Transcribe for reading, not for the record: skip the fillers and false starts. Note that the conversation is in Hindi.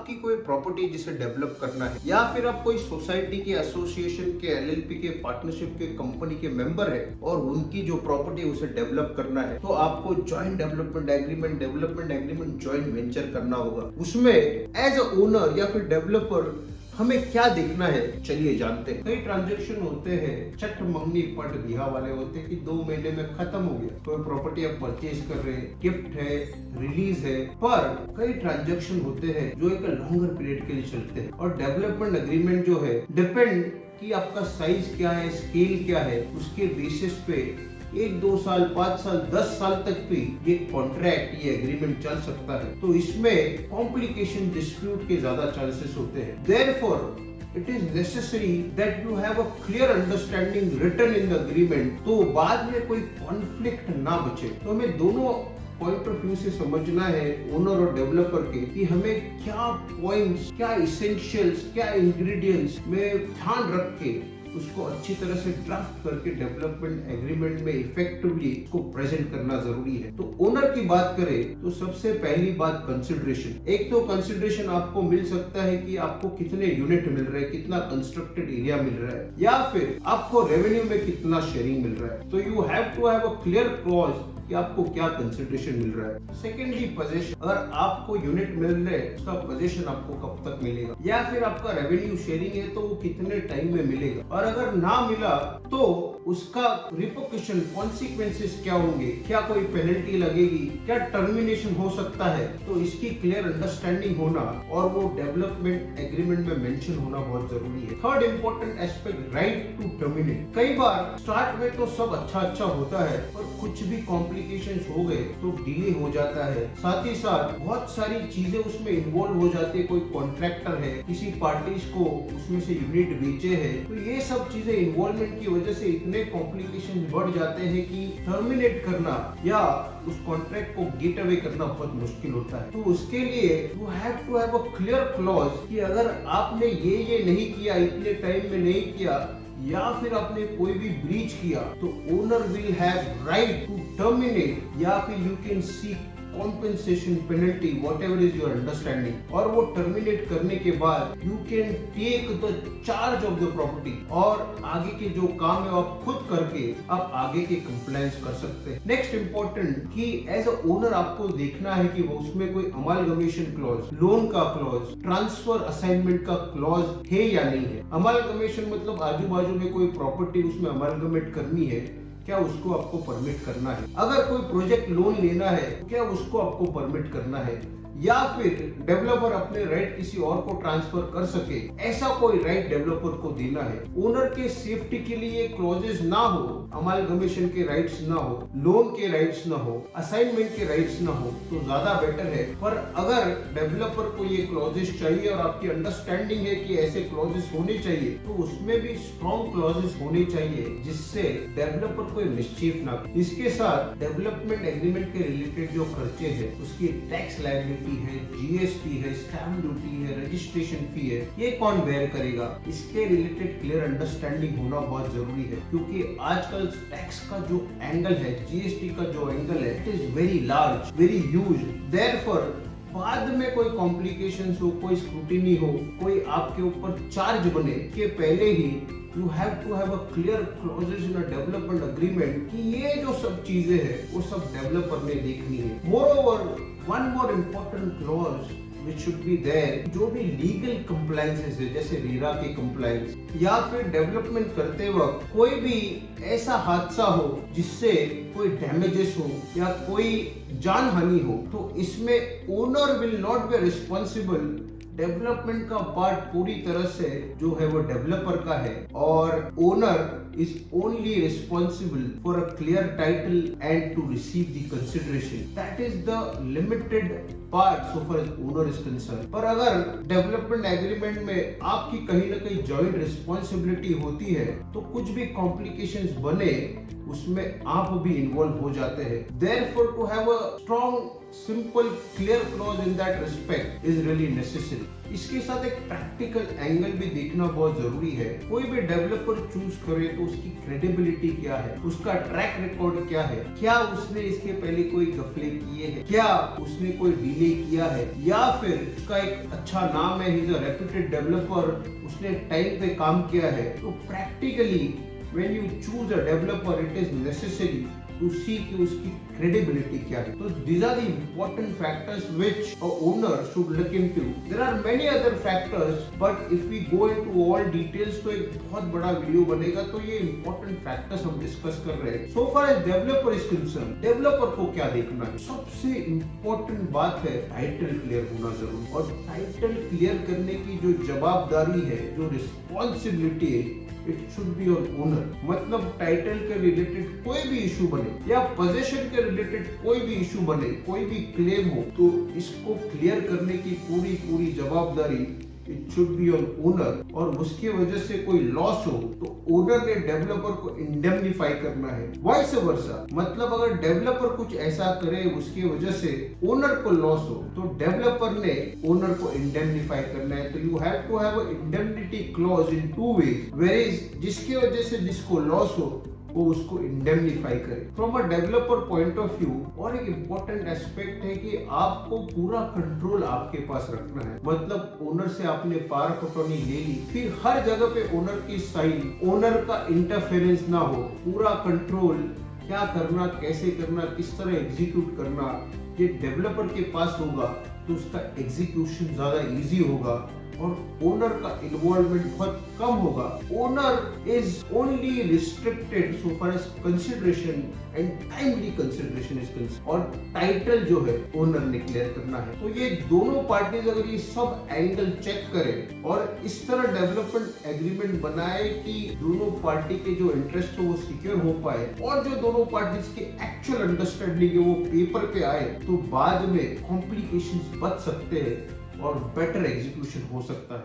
आपकी कोई प्रॉपर्टी जिसे डेवलप करना है या फिर आप कोई सोसाइटी के, एसोसिएशन के, एलएलपी के, पार्टनरशिप के, कंपनी के मेंबर है और उनकी जो प्रॉपर्टी उसे डेवलप करना है, तो आपको joint development agreement joint venture करना होगा। उसमें एज अ ओनर या फिर डेवलपर हमें क्या देखना है, चलिए जानते हैं। कई ट्रांजैक्शन होते हैं चट मंगनी पट बिहा वाले होते हैं कि 2 महीने में खत्म हो गया। कोई प्रॉपर्टी आप परचेज कर रहे हैं, गिफ्ट है, रिलीज है, पर कई ट्रांजैक्शन होते हैं जो एक लॉन्गर पीरियड के लिए चलते हैं। और डेवलपमेंट एग्रीमेंट जो है डिपेंड कि आपका साइज क्या है, स्केल क्या है, उसके बेसिस पे 1-2 साल, 5 साल, 10 साल तक भी ये कॉन्ट्रैक्ट, ये एग्रीमेंट चल सकता है। तो इसमें कॉम्प्लिकेशन, डिस्प्यूट के ज्यादा चांसेस होते हैं। Therefore it is necessary that you have a clear understanding written in the agreement, तो बाद में कोई कॉन्फ्लिक्ट ना बचे। तो हमें दोनों पॉइंट ऑफ व्यू से समझना है ओनर और डेवलपर के कि हमें क्या पॉइंट्स, क्या इसेंशियल्स, क्या इंग्रेडिएंट्स में ध्यान रख के उसको अच्छी तरह से ड्राफ्ट करके डेवलपमेंट एग्रीमेंट में इफेक्टिवली उसको प्रेजेंट करना जरूरी है। तो ओनर की बात करें तो सबसे पहली बात कंसिडरेशन। एक तो कंसिडरेशन आपको मिल सकता है कि आपको कितने यूनिट मिल रहे हैं, कितना कंस्ट्रक्टेड एरिया मिल रहा है, या फिर आपको रेवेन्यू में कितना शेयरिंग मिल रहा है। तो you have to have a clear clause कि आपको क्या कंसिडरेशन मिल रहा है। सेकेंडली पोजीशन, अगर आपको यूनिट मिल रहे हैं उसका पोजीशन आपको कब तक मिलेगा, या फिर आपका रेवेन्यू शेयरिंग है तो वो कितने टाइम में मिलेगा, और अगर ना मिला तो उसका रिपोर्केशन, कॉन्सिक्वेंसेस क्या होंगे, क्या कोई पेनल्टी लगेगी, क्या टर्मिनेशन हो सकता है। तो इसकी क्लियर अंडरस्टैंडिंग होना और वो डेवलपमेंट एग्रीमेंट में मेंशन होना बहुत जरूरी है। Third important aspect, right to terminate. कई बार स्टार्ट में तो सब अच्छा होता है और कुछ भी कॉम्प्लिकेशंस हो गए तो डिले हो जाता है। साथ ही साथ बहुत सारी चीजें उसमें इन्वॉल्व हो जाती है। कोई कॉन्ट्रैक्टर है, किसी पार्टीज को उसमें से यूनिट बेचे है, तो ये सब चीजें इन्वॉल्वमेंट की वजह से इतने कॉम्प्लिकेशन बढ़ जाते हैं कि टर्मिनेट करना या उस कॉन्ट्रैक्ट को गेट अवे करना बहुत मुश्किल होता है। तो उसके लिए you have to have a clear clause कि अगर आपने ये नहीं किया, इतने टाइम में नहीं किया, या फिर आपने कोई भी ब्रीच किया, तो owner will have right to terminate, या फिर you can seek compensation, penalty, whatever is your understanding. और वो टर्मिनेट करने के बाद you can take the charge of the property और आगे के जो काम है आप खुद करके आप आगे के कंप्लायंस कर सकते हैं। नेक्स्ट इंपॉर्टेंट कि एज अ ओनर आपको देखना है कि वो उसमें कोई अमालगमेशन क्लॉज, लोन का क्लॉज, ट्रांसफर असाइनमेंट का क्लॉज है या नहीं है। अमालगमेशन मतलब आजू बाजू में कोई प्रॉपर्टी उसमें अमालगमेट करनी है, क्या उसको आपको परमिट करना है। अगर कोई प्रोजेक्ट लोन लेना है, क्या उसको आपको परमिट करना है, या फिर डेवलपर अपने राइट किसी और को ट्रांसफर कर सके, ऐसा कोई राइट डेवलपर को देना है। ओनर के सेफ्टी के लिए क्लॉजेस ना हो, अमालगमेशन के राइट्स ना हो, लोन के राइट्स ना हो, असाइनमेंट के राइट्स ना हो, तो ज्यादा बेटर है। पर अगर डेवलपर को ये क्लॉजेस चाहिए और आपकी अंडरस्टैंडिंग है कि ऐसे क्लॉजेस होने चाहिए, तो उसमें भी स्ट्रॉन्ग क्लॉजेस होने चाहिए जिससे डेवलपर कोई मिसचीफ ना करे। इसके साथ डेवलपमेंट एग्रीमेंट के रिलेटेड जो खर्चे हैं, उसकी टैक्स लायबिलिटी है, जीएसटी है, स्टैम्प ड्यूटी है, रजिस्ट्रेशन फी है, ये कौन बेयर करेगा, इसके रिलेटेड क्लियर अंडरस्टैंडिंग होना बहुत जरूरी है। क्योंकि आजकल टैक्स का जो एंगल है, जीएसटी का जो एंगल है, it is very large, very huge. Therefore बाद में कोई कॉम्प्लिकेशंस हो, कोई स्क्रूटिनी हो, कोई आपके ऊपर चार्ज बने के पहले ही you have to have a clear clauses in a development agreement कि ये जो सब चीजें हैं वो सब डेवलपर ने देखनी है। Moreover, one more important clause which should be there, जो भी लीगल कंप्लायंसेस है, जैसे रीरा के कंप्लायंस, या फिर डेवलपमेंट करते वक्त कोई भी ऐसा हादसा हो जिससे कोई डैमेजेस हो या कोई जान हानि हो, तो इसमें owner will not be responsible. Development का पार्ट पूरी तरह से जो है वो डेवलपर का है, और owner is only responsible for a clear title and to receive the consideration. That is the limited part so far as owner is concerned. पर अगर डेवलपमेंट एग्रीमेंट में आपकी कहीं ना कहीं जॉइंट रिस्पॉन्सिबिलिटी होती है, तो कुछ भी कॉम्प्लिकेशंस बने उसमें आप भी इन्वॉल्व हो जाते हैं। Therefore, to have a strong, simple, clear clause in that respect is really necessary. इसके साथ एक प्रैक्टिकल एंगल भी देखना बहुत जरूरी है। कोई भी डेवलपर चूज करे तो उसकी क्रेडिबिलिटी क्या है, उसका ट्रैक रिकॉर्ड क्या है, क्या उसने इसके पहले कोई गफले किए हैं, क्या उसने कोई डिले किया है, या फिर उसका एक अच्छा नाम है, he is a reputed developer, उसने टाइम पे काम किया है। तो practically when you choose a developer, it is necessary to see कि उसकी credibility क्या है। तो these are the important factors which a owner should look into. There are many other factors, but if we go into all details तो एक बहुत बड़ा वीडियो बनेगा, तो ये important factors हम डिस्कस कर रहे हैं। So far as developer is concerned, developer को क्या देखना है? सबसे important बात है टाइटल क्लियर होना जरूरी, और टाइटल क्लियर करने की जो जवाबदारी है, जो रिस्पॉन्सिबिलिटी है, it should be your owner. मतलब टाइटल के रिलेटेड कोई भी इशू बने या पोजीशन के रिलेटेड कोई भी इशू बने, कोई भी क्लेम हो, तो इसको क्लियर करने की पूरी जवाबदारी it should be your owner. और उसकी वजह से कोई लॉस हो तो ओनर ने डेवलपर को इंडेमनिफाई करना है, वाइस वर्सा। मतलब अगर डेवलपर कुछ ऐसा करे उसकी वजह से ओनर को लॉस हो, तो डेवलपर ने ओनर को इंडेमनिफाई करना है। तो you have to have a indemnity clause in two ways, where is जिसकी वजह से जिसको लॉस हो वो उसको इंडेमनिफाई करे। From a developer point of view, और एक इम्पोर्टेंट एस्पेक्ट है कि आपको पूरा कंट्रोल आपके पास रखना है। मतलब ओनर से आपने पावर ऑफ अटॉर्नी ले ली, फिर हर जगह पे ओनर की साइन, ओनर का इंटरफेरेंस ना हो, पूरा कंट्रोल क्या करना, कैसे करना, किस तरह एग्जीक्यूट करना, ये डेवलपर के पास होगा तो उसका एग्जीक्यूशन ज्यादा इजी होगा और ओनर का इन्वॉल्वमेंट बहुत कम होगा। Owner is only restricted so far as consideration and timely consideration is concern, और टाइटल जो है ओनर ने क्लियर करना है। तो ये दोनों पार्टीज अगर ये सब एंगल चेक करें और इस तरह डेवलपमेंट एग्रीमेंट बनाए कि दोनों पार्टी के जो इंटरेस्ट हो वो सिक्योर हो पाए, और जो दोनों पार्टीज के एक्चुअल अंडरस्टैंडिंग है वो पेपर पे आए, तो बाद में कॉम्प्लिकेशंस बच सकते हैं और बेटर एग्जीक्यूशन हो सकता है।